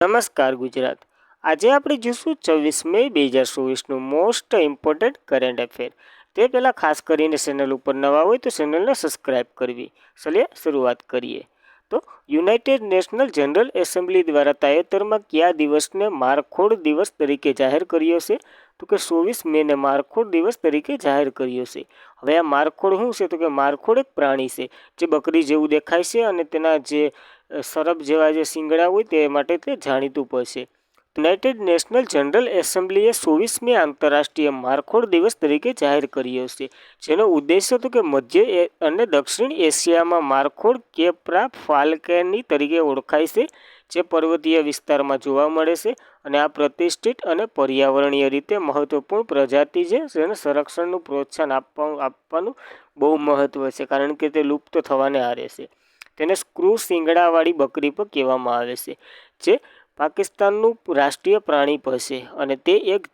નમસ્કાર ગુજરાત. આજે આપણે જોઈશું 24 મે 2024નું મોસ્ટ ઇમ્પોર્ટન્ટ કરંટ અફેર. તે પહેલાં ખાસ કરીને ચેનલ ઉપર નવા હોય તો ચેનલને સબસ્ક્રાઇબ કરવી. ચલિए શરૂઆત કરીએ. તો યુનાઇટેડ નેશનલ જનરલ એસેમ્બલી દ્વારા તાજેતરમાં કયા દિવસને મારખોડ દિવસ તરીકે જાહેર કર્યો છે? તો કે 24 મેને મારખોડ દિવસ તરીકે જાહેર કર્યો છે. હવે આ મારખોડ શું છે? તો કે મારખોડ એક પ્રાણી છે જે બકરી જેવું દેખાય છે અને તેના જે સરપ જેવા જે શિંગડા હોય તે માટે તે જાણીતું પડશે. યુનાઇટેડ નેશનલ જનરલ એસેમ્બલીએ 24મે આંતરરાષ્ટ્રીય મારખોડ દિવસ તરીકે જાહેર કર્યો છે, જેનો ઉદ્દેશ્ય હતો કે મધ્ય અને દક્ષિણ એશિયામાં મારખોડ કેપ્રા ફાલ્કની તરીકે ઓળખાય છે, જે પર્વતીય વિસ્તારમાં જોવા મળે છે અને આ પ્રતિષ્ઠિત અને પર્યાવરણીય રીતે મહત્વપૂર્ણ પ્રજાતિ છે, જેને સંરક્ષણનું પ્રોત્સાહન આપવાનું બહુ મહત્વ છે, કારણ કે તે લુપ્ત થવાને આરે છે. તેને સ્ક્રૂ શિંગડાવાળી બકરી પણ કહેવામાં આવે છે, જે પાકિસ્તાનનું રાષ્ટ્રીય પ્રાણી પણ છે અને તે એક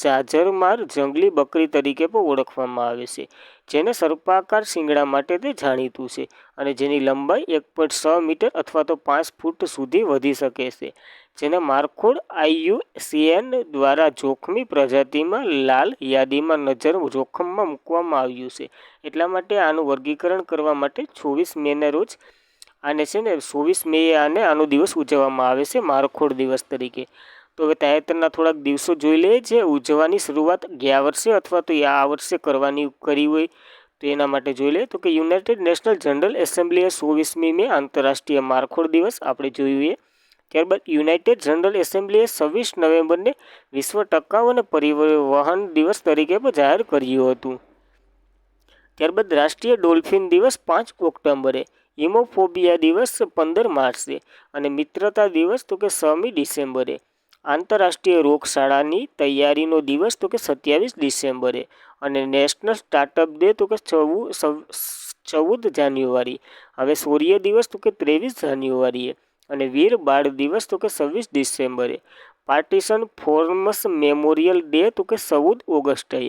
જાજરમાર જંગલી બકરી તરીકે પણ ઓળખવામાં આવે છે, જેને સર્પાકાર શિંગડા માટે તે જાણીતું છે અને જેની લંબાઈ 1.6 મીટર અથવા તો 5 ફૂટ સુધી વધી શકે છે. જેને મારખોડ IUCN દ્વારા જોખમી પ્રજાતિમાં લાલ યાદીમાં નજર જોખમમાં મૂકવામાં આવ્યું છે. એટલા માટે આનું વર્ગીકરણ કરવા માટે 24 મેના રોજ આને છે ને 24 મે આનો દિવસ ઉજવવામાં આવે છે મારખોડ દિવસ તરીકે. તો હવે તાજેતરના થોડાક દિવસો જોઈ લઈએ જે ઉજવવાની શરૂઆત ગયા વર્ષે અથવા તો આ વર્ષે કરી હોય તો એના માટે જોઈ લઈએ. તો કે યુનાઇટેડ નેશનલ જનરલ એસેમ્બલીએ 24મી મે આંતરરાષ્ટ્રીય મારખોડ દિવસ આપણે જોઈએ. ત્યારબાદ યુનાઇટેડ જનરલ એસેમ્બલીએ 26 નવેમ્બરને વિશ્વ ટકાઉ અને પરિવહન દિવસ તરીકે પણ જાહેર કર્યું હતું. ત્યારબાદ રાષ્ટ્રીય ડોલ્ફિન દિવસ 5 ઓક્ટોબરે, હિમોફોબિયા દિવસ 15 માર્ચે અને મિત્રતા દિવસ તો કે 6મી ડિસેમ્બરે, આંતરરાષ્ટ્રીય રોગશાળાની તૈયારીનો દિવસ તો કે 27 ડિસેમ્બરે અને નેશનલ સ્ટાર્ટઅપ ડે તો કે 14 જાન્યુઆરી. હવે શૌર્ય દિવસ તો કે 23 જાન્યુઆરીએ અને વીર બાળ દિવસ તો કે 26 ડિસેમ્બરે, પાર્ટીશન ફોર્મસ મેમોરિયલ ડે તો કે 14 ઓગસ્ટે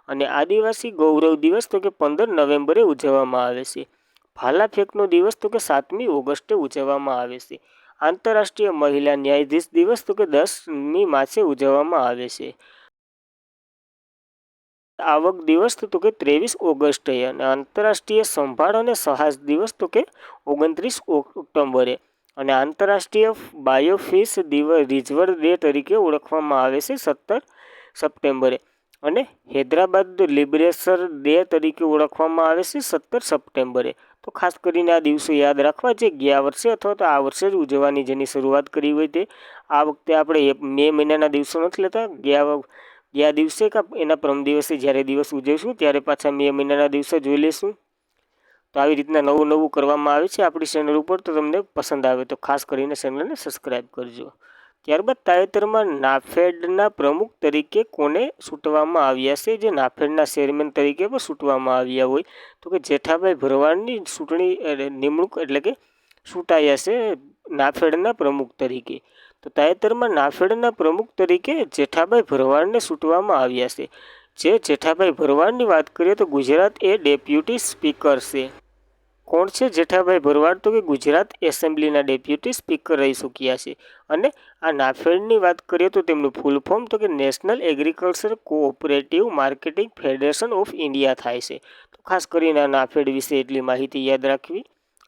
અને આદિવાસી ગૌરવ દિવસ તો કે 15 નવેમ્બરે ઉજવવામાં આવે છે. ભાલા ફેંકનો દિવસ તો કે 7મી ઓગસ્ટે ઉજવવામાં આવે છે. આંતરરાષ્ટ્રીય મહિલા ન્યાયાધીશ દિવસ તો કે 10મી માર્ચે ઉજવવામાં આવે છે. આવક દિવસ તો કે 23 ઓગસ્ટે અને આંતરરાષ્ટ્રીય સંભાળ અને સાહસ દિવસ તો કે 29 ઓક્ટોબરે અને આંતરરાષ્ટ્રીય બાયોફિશ રિઝર્વ ડે તરીકે ઓળખવામાં આવે છે 17 સપ્ટેમ્બરે અને હૈદરાબાદ લિબરેશન ડે તરીકે ઓળખવામાં આવે છે 17 સપ્ટેમ્બરે. તો ખાસ કરીને આ દિવસો યાદ રાખવા જે ગયા વર્ષે અથવા તો આ વર્ષે જ ઉજવવાની જેની શરૂઆત કરી હોય તે. આ વખતે આપણે મે મહિનાના દિવસો નથી લેતા, ગયા દિવસે કે એના પરમ દિવસે જ્યારે દિવસ ઉજવીશું ત્યારે પાછા મે મહિનાના દિવસે જોઈ લઈશું. તો આવી રીતના નવું કરવામાં આવે છે આપણી ચેનલ ઉપર, તો તમને પસંદ આવે તો ખાસ કરીને ચેનલને સબસ્ક્રાઈબ કરજો. ત્યારબાદ તાજેતરમાં નાફેડના પ્રમુખ તરીકે કોને ચૂંટવામાં આવ્યા છે? જે નાફેડના ચેરમેન તરીકે પણ ચૂંટવામાં આવ્યા હોય તો કે જેઠાભાઈ ભરવાડની નિમણૂક એટલે કે ચૂંટાયા છે નાફેડના પ્રમુખ તરીકે. તો તાજેતરમાં નાફેડના પ્રમુખ તરીકે જેઠાભાઈ ભરવાડને ચૂંટવામાં આવ્યા છે. જે જેઠાભાઈ ભરવાડની વાત કરીએ તો ગુજરાત એ ડેપ્યુટી સ્પીકર છે. કોણ છે જેઠાભાઈ ભરવાડ? તો કે ગુજરાત એસેમ્બલીના ડેપ્યુટી સ્પીકર રહી ચૂક્યા છે. અને આ નાફેડની વાત કરીએ તો તેમનું ફૂલ ફોર્મ તો કે national agriculture cooperative marketing federation of India થાય છે. તો ખાસ કરીને આ નાફેડ વિશે એટલી માહિતી યાદ રાખવી.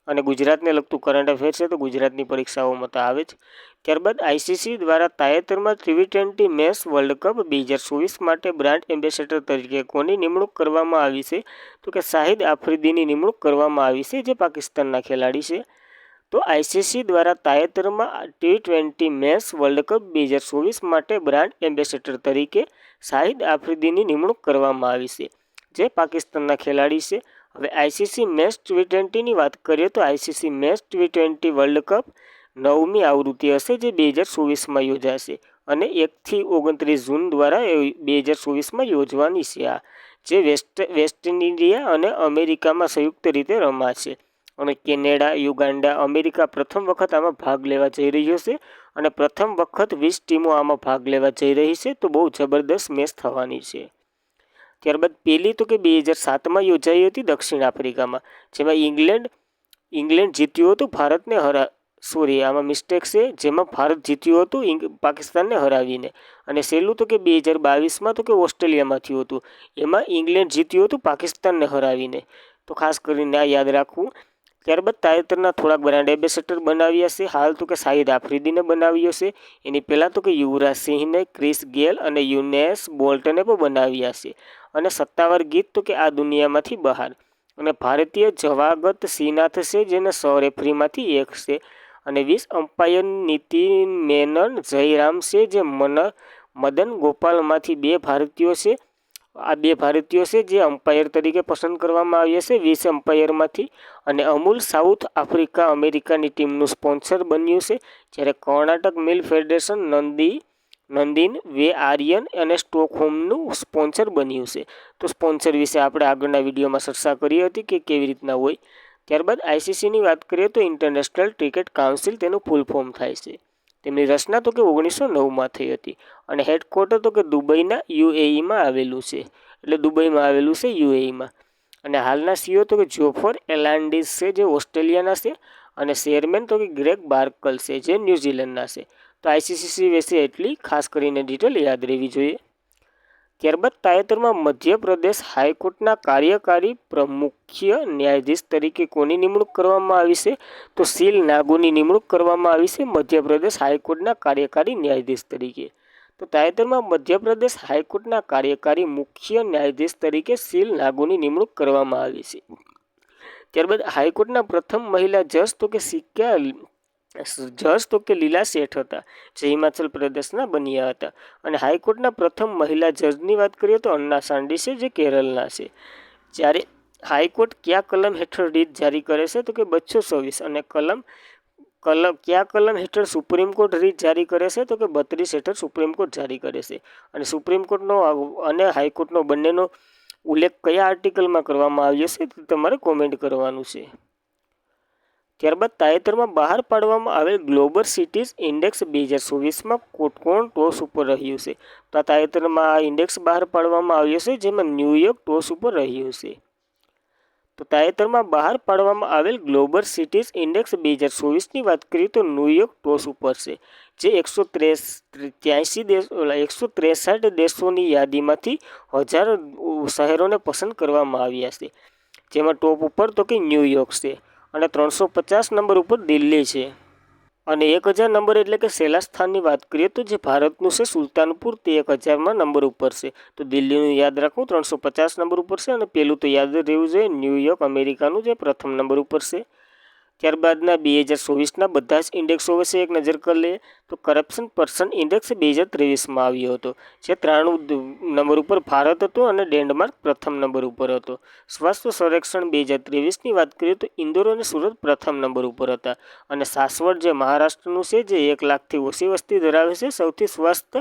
અને ગુજરાતને લગતું કરંટ અફેર છે તો ગુજરાતની પરીક્ષાઓમાં તો આવે જ. ત્યારબાદ ICC દ્વારા તાજેતરમાં T20 મેન્સ વર્લ્ડ કપ 2024 માટે બ્રાન્ડ એમ્બેસેડર તરીકે કોની નિમણૂક કરવામાં આવી છે? તો કે શાહિદ આફ્રિદીની નિમણૂક કરવામાં આવી છે, જે પાકિસ્તાનના ખેલાડી છે. તો ICC દ્વારા તાજેતરમાં T20 મેન્સ વર્લ્ડ કપ 2024 માટે બ્રાન્ડ એમ્બેસેડર તરીકે શાહિદ આફ્રિદીની નિમણૂક કરવામાં આવી છે, જે પાકિસ્તાનના ખેલાડી છે. હવે ICC મેન્સ T20ની વાત કરીએ તો ICC men's T20 world cup 9મી આવૃત્તિ હશે, જે 2024માં યોજાશે અને 1થી 29 જૂન દ્વારા 2024માં યોજવાની છે. આ જે વેસ્ટ ઇન્ડિયા અને અમેરિકામાં સંયુક્ત રીતે રમાશે અને કેનેડા, યુગાન્ડા, અમેરિકા પ્રથમ વખત આમાં ભાગ લેવા જઈ રહ્યો છે અને પ્રથમ વખત 20 ટીમો આમાં ભાગ લેવા જઈ રહી છે. તો બહુ જબરદસ્ત મેચ થવાની છે. ત્યારબાદ પહેલી તો કે 2007માં યોજાઈ હતી દક્ષિણ આફ્રિકામાં, જેમાં ઇંગ્લેન્ડ જીત્યું હતું ભારતને સોરી આમાં મિસ્ટેક છે, જેમાં ભારત જીત્યું હતું પાકિસ્તાનને હરાવીને. અને છેલ્લું તો કે 2022માં તો કે ઓસ્ટ્રેલિયામાં થયું હતું, એમાં ઇંગ્લેન્ડ જીત્યું હતું પાકિસ્તાનને હરાવીને. તો ખાસ કરીને આ યાદ રાખવું. ત્યારબાદ તાજેતરના થોડાક બ્રાન્ડ એમ્બેસેડર બનાવ્યા છે. હાલ તો કે શાહિદ આફ્રિદીને બનાવ્યો છે. એની પહેલાં તો કે યુવરાજ સિંહને, ક્રિસ ગેલ અને યુનેસ બોલ્ટને પણ બનાવ્યા છે. અને સત્તાવાર ગીત તો કે આ દુનિયામાંથી બહાર. અને ભારતીય જવાગત શ્રીનાથ છે, જેને 100 રેફરીમાંથી એક છે. અને 20 અમ્પાયર નીતિન મેનન જયરામ છે, જે મદન ગોપાલમાંથી 2 ભારતીયો છે. આ 2 ભારતીયો છે જે અમ્પાયર તરીકે પસંદ કરવામાં આવ્યા છે 20 અમ્પાયરમાંથી. અને અમૂલ સાઉથ આફ્રિકા અમેરિકાની ટીમનું સ્પોન્સર બન્યું છે. જ્યારે કર્ણાટક મિલ ફેડરેશન નંદિન વે આર્યન અને સ્ટોકહોમનું સ્પોન્સર બન્યું છે. તો સ્પોન્સર વિશે આપણે આગળના વિડીયોમાં ચર્ચા કરી હતી કે કેવી રીતના હોય. ત્યારબાદ આઈસીસીની વાત કરીએ તો ઇન્ટરનેશનલ ક્રિકેટ કાઉન્સિલ તેનું ફૂલ ફોર્મ થાય છે. તેમની રચના તો કે 1909માં થઈ હતી. અને હેડક્વાર્ટર તો કે દુબઈના યુએઈમાં આવેલું છે. એટલે દુબઈમાં આવેલું છે યુએઈમાં. અને હાલના સીઓ તો કે જોફર એલાન્ડિસ છે, જે ઓસ્ટ્રેલિયાના છે. અને ચેરમેન તો કે ગ્રેગ બાર્કલ છે, જે ન્યૂઝીલેન્ડના છે. તો આઈસીસી વિશે એટલી ખાસ કરીને ડિટેલ યાદ રહેવી જોઈએ. ત્યારબાદ તાજેતરમાં મધ્યપ્રદેશ હાઈકોર્ટના કાર્યકારી મુખ્ય ન્યાયાધીશ તરીકે કોની નિમણૂક કરવામાં આવી છે? તો શીલ નાગોની નિમણૂક કરવામાં આવી છે મધ્યપ્રદેશ હાઈકોર્ટના કાર્યકારી ન્યાયાધીશ તરીકે. તો તાજેતરમાં મધ્યપ્રદેશ હાઈકોર્ટના કાર્યકારી મુખ્ય ન્યાયાધીશ તરીકે શીલ નાગોની નિમણૂક કરવામાં આવી છે. ત્યારબાદ હાઈકોર્ટના પ્રથમ મહિલા જજ તો કે લીલા શેઠ હતા, જે હિમાચલ પ્રદેશના બન્યા હતા. અને હાઈકોર્ટના પ્રથમ મહિલા જજની વાત કરીએ તો અન્ના સાંડી છે, જે કેરળના છે. જ્યારે હાઈકોર્ટ કયા કલમ હેઠળ રીત જારી કરે છે? તો કે 224. અને કયા કલમ હેઠળ સુપ્રીમ કોર્ટ રીત જારી કરે છે? તો કે 32 હેઠળ સુપ્રીમ કોર્ટ જારી કરે છે. અને સુપ્રીમ કોર્ટનો અને હાઈકોર્ટનો બંનેનો ઉલ્લેખ કયા આર્ટિકલમાં કરવામાં આવ્યો છે તે તમારે કોમેન્ટ કરવાનું છે. ત્યારબાદ તાજેતરમાં બહાર પાડવામાં આવેલ ગ્લોબલ સિટીઝ ઇન્ડેક્સ 2024માં કોણ ટોચ ઉપર રહ્યું છે? તો આ તાજેતરમાં આ ઇન્ડેક્સ બહાર પાડવામાં આવ્યો છે, જેમાં ન્યૂયોર્ક ટોચ ઉપર રહ્યું છે. તો તાજેતરમાં બહાર પાડવામાં આવેલ ગ્લોબલ સિટીઝ ઇન્ડેક્સ 2024ની વાત કરીએ તો ન્યૂયોર્ક ટોચ ઉપર છે, જે 163 દેશોની યાદીમાંથી 1000 શહેરોને પસંદ કરવામાં આવ્યા છે. જેમાં ટોપ ઉપર તો કે ન્યૂયોર્ક છે. અને 350 નંબર ઉપર દિલ્હી છે. અને 1000 નંબર એટલે કે છેલ્લા સ્થાનની વાત કરીએ તો જે ભારતનું છે સુલતાનપુર, તે 1000માં નંબર ઉપર છે. તો દિલ્હીનું યાદ રાખવું 350 નંબર ઉપર છે. અને પહેલું તો યાદ રહેવું જોઈએ ન્યૂયોર્ક અમેરિકાનું, જે પ્રથમ નંબર ઉપર છે. ત્યારબાદના 2024ના બધા જ ઇન્ડેક્સો વિશે એક નજર કરી લઈએ. તો કરપ્શન પર્સન ઇન્ડેક્સ 2023માં આવ્યો હતો, જે 93 નંબર ઉપર ભારત હતો અને ડેનમાર્ક પ્રથમ નંબર ઉપર હતો. સ્વાસ્થ્ય સર્વેક્ષણ 2023ની વાત કરીએ તો ઇન્દોર અને સુરત પ્રથમ નંબર ઉપર હતા. અને સાસવડ જે મહારાષ્ટ્રનું છે, જે 1 લાખથી ઓછી વસ્તી ધરાવે છે, સૌથી સ્વસ્થ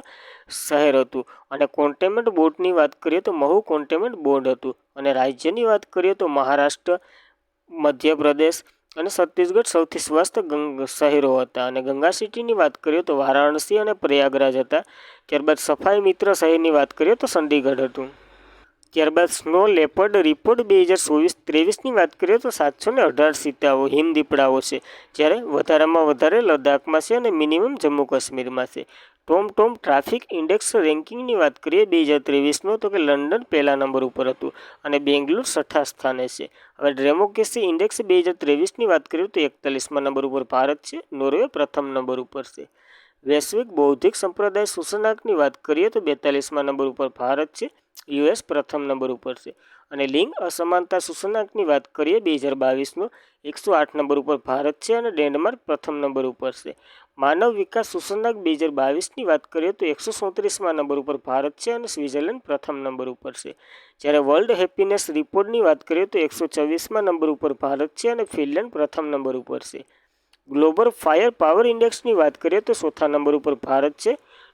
શહેર હતું. અને કોન્ટેનમેન્ટ બોર્ડની વાત કરીએ તો મહુ કોન્ટેનમેન્ટ બોર્ડ હતું. અને રાજ્યની વાત કરીએ તો મહારાષ્ટ્ર, મધ્યપ્રદેશ અને છત્તીસગઢ સૌથી સ્વસ્થ શહેરો હતા. અને ગંગા સિટીની વાત કરીએ તો વારાણસી અને પ્રયાગરાજ હતા. ત્યારબાદ સફાઈ મિત્ર શહેરની વાત કરીએ તો ચંડીગઢ હતું. ત્યારબાદ સ્નો લેપર્ડ રિપોર્ટ 2023ની વાત કરીએ તો 718 ચિત્તાઓ હિમદીપડાઓ છે, જ્યારે વધારામાં વધારે લદ્દાખમાં છે અને મિનિમમ જમ્મુ કાશ્મીરમાં છે. ટોમ ટ્રાફિક ઇન્ડેક્સ રેન્કિંગની વાત કરીએ 2023નો તો કે લંડન પહેલા નંબર ઉપર હતું અને બેંગ્લોર 6થા સ્થાને છે. હવે ડેમોક્રેસી ઇન્ડેક્સ 2023ની વાત કરીએ તો 41મા નંબર ઉપર ભારત છે. નોર્વે પ્રથમ નંબર ઉપર છે. વૈશ્વિક બૌદ્ધિક સંપ્રદાય સૂચકાંકની વાત કરીએ તો 42મા નંબર ઉપર ભારત છે. યુએસ પ્રથમ નંબર ઉપર છે. અને લિંગ અસમાનતા સૂચકાંકની વાત કરીએ 2022નો 108 નંબર ઉપર ભારત છે અને ડેનમાર્ક પ્રથમ નંબર ઉપર છે. માનવ વિકાસ સૂચકાંક 2022ની વાત કરીએ તો 137મા નંબર ઉપર ભારત છે અને સ્વિટ્ઝરલેન્ડ પ્રથમ નંબર ઉપર છે. જ્યારે વર્લ્ડ હેપીનેસ રિપોર્ટની વાત કરીએ તો 124મા નંબર ઉપર ભારત છે અને ફિનલેન્ડ પ્રથમ નંબર ઉપર છે. ગ્લોબલ ફાયર પાવર ઇન્ડેક્સની વાત કરીએ તો 4થા નંબર ઉપર ભારત છે.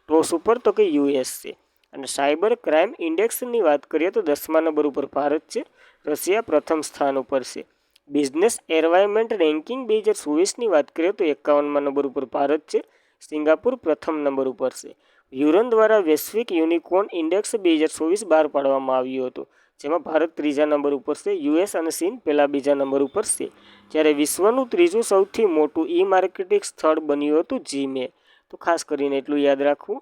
ટોચ ઉપર તો કે યુએસ છે. અને સાયબર ક્રાઇમ ઇન્ડેક્સની વાત કરીએ તો 10મા નંબર ઉપર ભારત છે. રશિયા પ્રથમ સ્થાન ઉપર છે. બિઝનેસ એન્વાયરમેન્ટ રેન્કિંગ 2024ની વાત કરીએ તો 51મા નંબર ઉપર ભારત છે. સિંગાપુર પ્રથમ નંબર ઉપર છે. હ્યુરન દ્વારા વૈશ્વિક યુનિકોર્ન ઇન્ડેક્સ 2024 બહાર પાડવામાં આવ્યું હતું, જેમાં ભારત ત્રીજા નંબર ઉપર છે. યુએસ અને ચીન પહેલા બીજા નંબર ઉપર છે. જ્યારે વિશ્વનું ત્રીજું સૌથી મોટું ઈ માર્કેટિંગ સ્થળ બન્યું હતું જીમે. તો ખાસ કરીને એટલું યાદ રાખવું.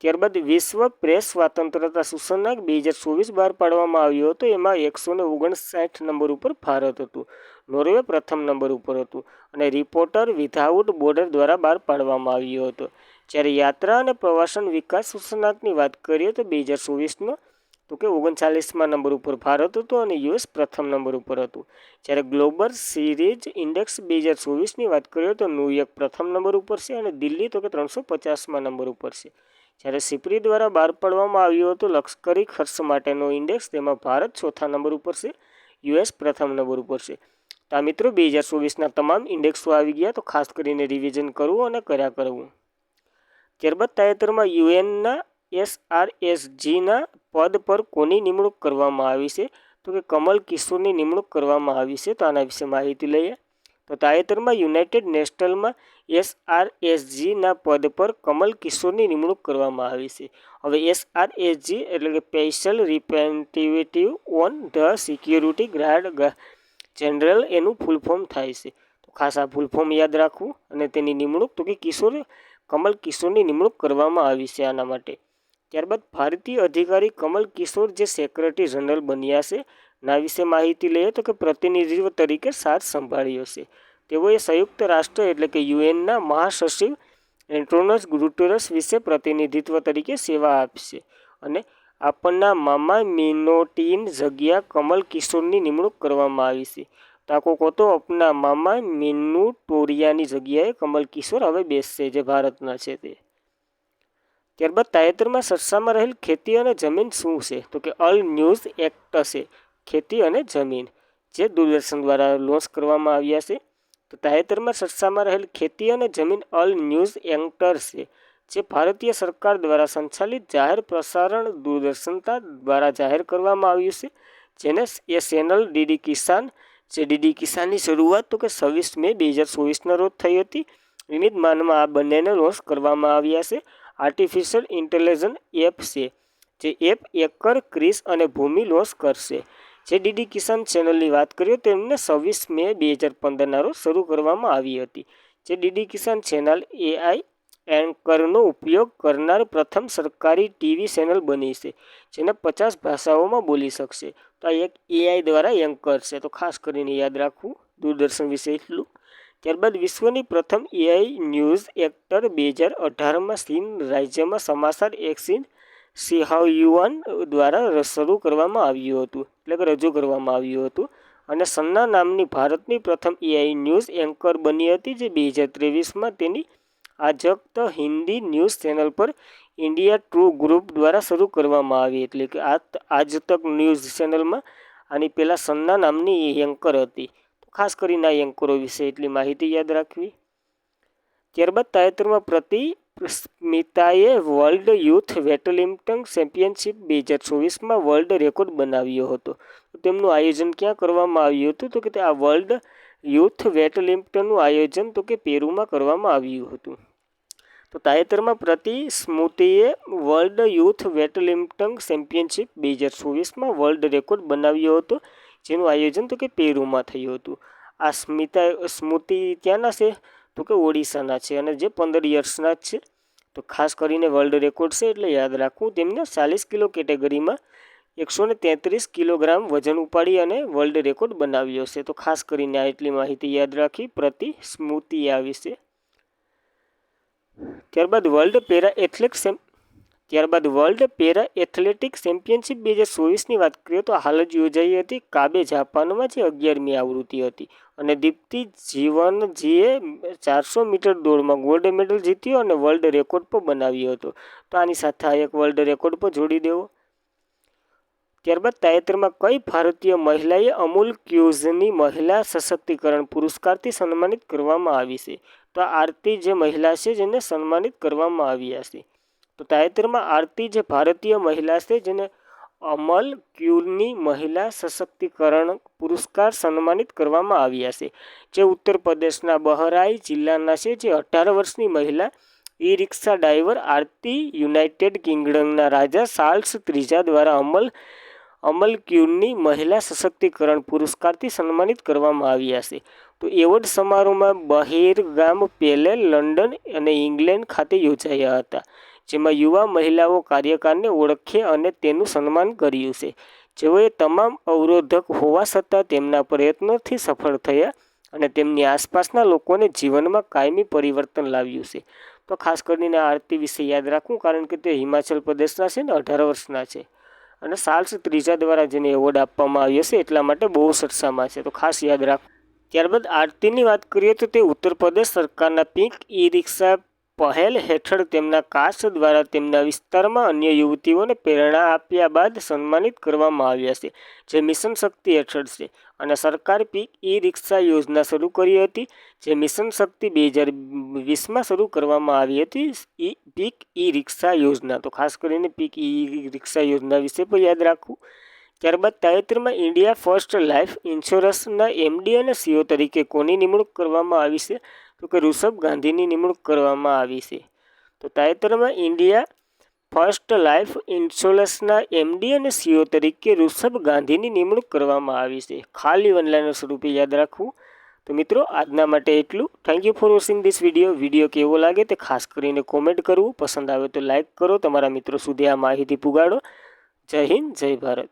ત્યારબાદ વિશ્વ પ્રેસ સ્વતંત્રતા સૂચનાંક 2024 બહાર પાડવામાં આવ્યો હતો. એમાં 159 નંબર ઉપર ભારત હતું. નોર્વે પ્રથમ નંબર ઉપર હતું અને રિપોર્ટર વિધાઉટ બોર્ડર દ્વારા બહાર પાડવામાં આવ્યો હતો. જ્યારે યાત્રા અને પ્રવાસન વિકાસ સૂચનાંકની વાત કરીએ તો 2024નો તો કે 39મા નંબર ઉપર ભારત હતું અને યુએસ પ્રથમ નંબર ઉપર હતું. જ્યારે ગ્લોબલ સિરીઝ ઇન્ડેક્સ 2024ની વાત કરીએ તો ન્યુયોર્ક પ્રથમ નંબર ઉપર છે અને દિલ્હી તો કે 350મા નંબર ઉપર છે. જ્યારે સિપ્રી દ્વારા બહાર પાડવામાં આવ્યું હતું લશ્કરી ખર્ચ માટેનો ઇન્ડેક્સ, તેમાં ભારત ચોથા નંબર ઉપર છે, યુએસ પ્રથમ નંબર ઉપર છે. તો આ મિત્રો 2024ના તમામ ઇન્ડેક્સો આવી ગયા, તો ખાસ કરીને રિવિઝન કરવું અને કર્યા કરવું. ત્યારબાદ તાજેતરમાં યુએનના SRSGના પદ પર કોની નિમણૂક કરવામાં આવી છે? તો કે કમલ કિશોરની નિમણૂક કરવામાં આવી છે. તો આના વિશે માહિતી લઈએ. તો તાજેતરમાં યુનાઇટેડ નેશનલમાં SRSGના પદ પર કમલ કિશોરની નિમણૂક કરવામાં આવી છે. હવે SRSG એટલે કે special representative on the security guard general એનું ફૂલ ફોર્મ થાય છે. તો ખાસ આ ફૂલ ફોર્મ યાદ રાખવું અને તેની નિમણૂક તો કે કમલ કિશોરની નિમણૂક કરવામાં આવી છે આના માટે. ત્યારબાદ ભારતીય અધિકારી કમલ કિશોર જે સેક્રેટરી જનરલ બન્યા છે ના વિશે માહિતી લઈએ તો કે પ્રતિનિધિત્વ તરીકે સાથ સંભાળ્યો છે. તેઓએ સંયુક્ત રાષ્ટ્ર એટલે કે યુએનના મહાસચિવ એન્ટોનિયો ગુટેરસ વિશે પ્રતિનિધિત્વ તરીકે સેવા આપશે અને આપણના મામા મિનોટીની જગ્યા કમલ કિશોરની નિમણૂક કરવામાં આવી છે. તાકો કોતો અપના મામા મિનુટોરિયાની જગ્યાએ કમલ કિશોર હવે બેસશે, જે ભારતના છે તે. ત્યારબાદ તાજેતરમાં ચર્ચામાં રહેલ ખેતી અને જમીન શું છે? તો કે અલ ન્યૂઝ એક્ટ છે, ખેતી અને જમીન, જે દૂરદર્શન દ્વારા લોન્ચ કરવામાં આવ્યા છે. તો તાજેતરમાં ચર્ચામાં રહેલ ખેતી અને જમીન અલ ન્યૂઝ એક્ટ છે, જે ભારતીય સરકાર દ્વારા સંચાલિત જાહેર પ્રસારણ દૂરદર્શનતા દ્વારા જાહેર કરવામાં આવ્યું છે. જેને એ ચેનલ ડીડી કિસાન, જે ડીડી કિસાનની શરૂઆત તો કે 26 મે 2024ના રોજ થઈ હતી. વિવિધ માનમાં આ બંનેને લોન્ચ કરવામાં આવ્યા છે. આર્ટિફિશિયલ ઇન્ટેલિજન્સ એપ છે, જે એપ એકર ક્રિસ અને ભૂમિ લોન્ચ કરશે. જે ડીડી કિસાન ચેનલની વાત કરીએ તો તેમને 26 મે 2015ના રોજ શરૂ કરવામાં આવી હતી. જે ડીડી કિસાન ચેનલ એઆઈ એન્કરનો ઉપયોગ કરનાર પ્રથમ સરકારી ટીવી ચેનલ બની છે, જેને 50 ભાષાઓમાં બોલી શકશે. તો આ એક એઆઈ દ્વારા એન્કર છે, તો ખાસ કરીને યાદ રાખવું દૂરદર્શન વિશે એટલું. ત્યારબાદ વિશ્વની પ્રથમ એઆઈ ન્યૂઝ એક્ટર 2018માં ચીન રાજ્યમાં સમાચાર એક્સિન શિહાયુઆન દ્વારા શરૂ કરવામાં આવ્યું હતું, એટલે કે રજૂ કરવામાં આવ્યું હતું. અને સન્ના નામની ભારતની પ્રથમ એઆઈ ન્યૂઝ એન્કર બની હતી, જે 2023માં તેની આજક હિન્દી ન્યૂઝ ચેનલ પર ઇન્ડિયા ટ્રુ ગ્રુપ દ્વારા શરૂ કરવામાં આવી. એટલે કે આજ તક ન્યૂઝ ચેનલમાં આની પહેલાં સન્ના નામની એન્કર હતી. ખાસ કરીને આ એન્કરો વિશે એટલી માહિતી યાદ રાખવી. ત્યારબાદ તાજેતરમાં સ્મિતાએ વર્લ્ડ યુથ વેટલિફ્ટિંગ ચેમ્પિયનશિપ 2024માં વર્લ્ડ રેકોર્ડ બનાવ્યો હતો. તો તેમનું આયોજન ક્યાં કરવામાં આવ્યું હતું? તો કે આ વર્લ્ડ યુથ વેટલિફ્ટિંગનું આયોજન તો કે પેરુમાં કરવામાં આવ્યું હતું. તો તાજેતરમાં સ્મૃતિએ વર્લ્ડ યુથ વેટલિફ્ટિંગ ચેમ્પિયનશિપ 2024માં વર્લ્ડ રેકોર્ડ બનાવ્યો હતો, જેનું આયોજન તો કે પેરુમાં થયું હતું. આ સ્મૃતિ ક્યાંના છે? તો કે ઓડિશાના છે અને જે 15 યર્સના જ છે. તો ખાસ કરીને વર્લ્ડ રેકોર્ડ છે એટલે યાદ રાખવું. તેમને 40 કિલો કેટેગરીમાં 133 કિલોગ્રામ વજન ઉપાડી અને વર્લ્ડ રેકોર્ડ બનાવ્યો છે. તો ખાસ કરીને આ એટલી માહિતી યાદ રાખી સ્મૃતિ આ વિશે. ત્યારબાદ વર્લ્ડ પેરા એથ્લેટિક ચેમ્પિયનશિપ 2024ની વાત કરીએ તો હાલ જ યોજાઈ હતી કાબે, જાપાનમાં, જે 11મી આવૃત્તિ હતી. અને દીપ્તિ જીવનજીએ 400 મીટર દોડમાં ગોલ્ડ મેડલ જીત્યો અને વર્લ્ડ રેકોર્ડ પણ બનાવ્યો હતો. તો આની સાથે આ એક વર્લ્ડ રેકોર્ડ પણ જોડી દેવો. ત્યારબાદ તાજેતરમાં કઈ ભારતીય મહિલાએ અમૂલ ક્યુઝની મહિલા સશક્તિકરણ પુરસ્કારથી સન્માનિત કરવામાં આવી છે? તો આરતી જે મહિલા છે જેને સન્માનિત કરવામાં આવ્યા છે. તો તાજેતરમાં આરતી જે ભારતીય મહિલા છે જેને અમલ ક્યુરની મહિલા સશક્તિકરણ પુરસ્કાર સન્માનિત કરવામાં આવ્યા છે. જે ઉત્તર પ્રદેશના બહરાઇચ જિલ્લાના છે. જે 18 વર્ષની મહિલા ઈ રિક્ષા ડ્રાઈવર આરતી યુનાઇટેડ કિંગડમના રાજા ચાર્લ્સ ત્રીજા દ્વારા અમલ ક્યુરની મહિલા સશક્તિકરણ પુરસ્કારથી સન્માનિત કરવામાં આવ્યા છે. તો એવોર્ડ સમારોહમાં બહિરગામ પેલે લંડન અને ઇંગ્લેન્ડ ખાતે યોજાયા હતા, જેમાં યુવા મહિલાઓ કાર્યકારને ઓળખે અને તેનું સન્માન કર્યું છે, જેઓએ તમામ અવરોધક હોવા છતાં તેમના પ્રયત્નોથી સફળ થયા અને તેમની આસપાસના લોકોને જીવનમાં કાયમી પરિવર્તન લાવ્યું છે. તો ખાસ કરીને આરતી વિશે યાદ રાખવું, કારણ કે તે હિમાચલ પ્રદેશના છે ને 18 વર્ષના છે અને ચાર્લ્સ ત્રીજા દ્વારા જેને એવોર્ડ આપવામાં આવ્યો છે એટલા માટે બહુ ચર્ચામાં છે, તો ખાસ યાદ રાખવું. ત્યારબાદ આરતીની વાત કરીએ તો તે ઉત્તર પ્રદેશ સરકારના પિંક ઈ રિક્ષા પહેલ હેઠળ તેમના કાસ્ટ દ્વારા તેમના વિસ્તારમાં અન્ય યુવતીઓને પ્રેરણા આપ્યા બાદ સન્માનિત કરવામાં આવ્યા છે, જે મિશન શક્તિ હેઠળ છે. અને સરકાર પીક ઈ રિક્ષા યોજના શરૂ કરી હતી, જે મિશન શક્તિ 2020માં શરૂ કરવામાં આવી હતી. પીક ઈ રિક્ષા યોજના, તો ખાસ કરીને પીક ઈ રિક્ષા યોજના વિશે પણ યાદ રાખવું. ત્યારબાદ તાજેતરમાં ઇન્ડિયા ફર્સ્ટ લાઈફ ઇન્સ્યોરન્સના એમડી અને સીઓ તરીકે કોની નિમણૂક કરવામાં આવી છે? તો કે ઋષભ ગાંધીની નિમણૂક કરવામાં આવી છે. તો તાજેતરમાં ઇન્ડિયા ફર્સ્ટ લાઈફ ઇન્સ્યોરન્સના એમડી અને સીઓ તરીકે ઋષભ ગાંધીની નિમણૂક કરવામાં આવી છે. ખાલી વનલાઈનર સ્વરૂપે યાદ રાખવું. તો મિત્રો, આજના માટે એટલું. Thank you for watching this video. Video કેવો લાગે તે ખાસ કરીને કોમેન્ટ કરવું. પસંદ આવે તો લાઇક કરો. તમારા મિત્રો સુધી આ માહિતી પુગાડો. જય હિન્દ, જય ભારત.